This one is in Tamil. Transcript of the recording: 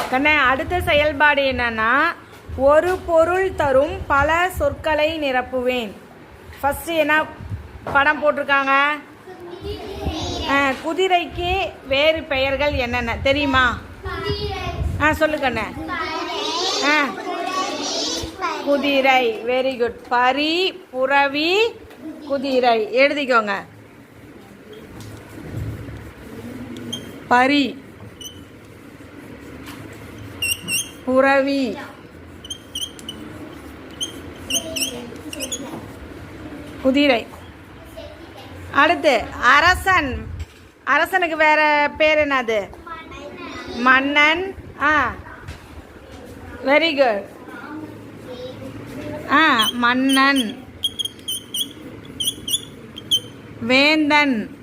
கண்ணே அடுத்த செயல்பாடு என்னன்னா ஒரு பொருள் தரும் பல சொற்களை நிரப்புவேன். ஃபர்ஸ்ட் என்ன படம் போட்டிருக்காங்க? குதிரைக்கு வேறு பெயர்கள் என்னென்ன தெரியுமா? சொல்லு கண்ணே. குதிரை, வெரி குட். பரி, புறவி, குதிரை எழுதிக்கோங்க. பரி, புறவி, குதிரை. அடுத்து அரசன். அரசனுக்கு வேற பேர் என்னது? மன்னன். Very good. மன்னன், வேந்தன்,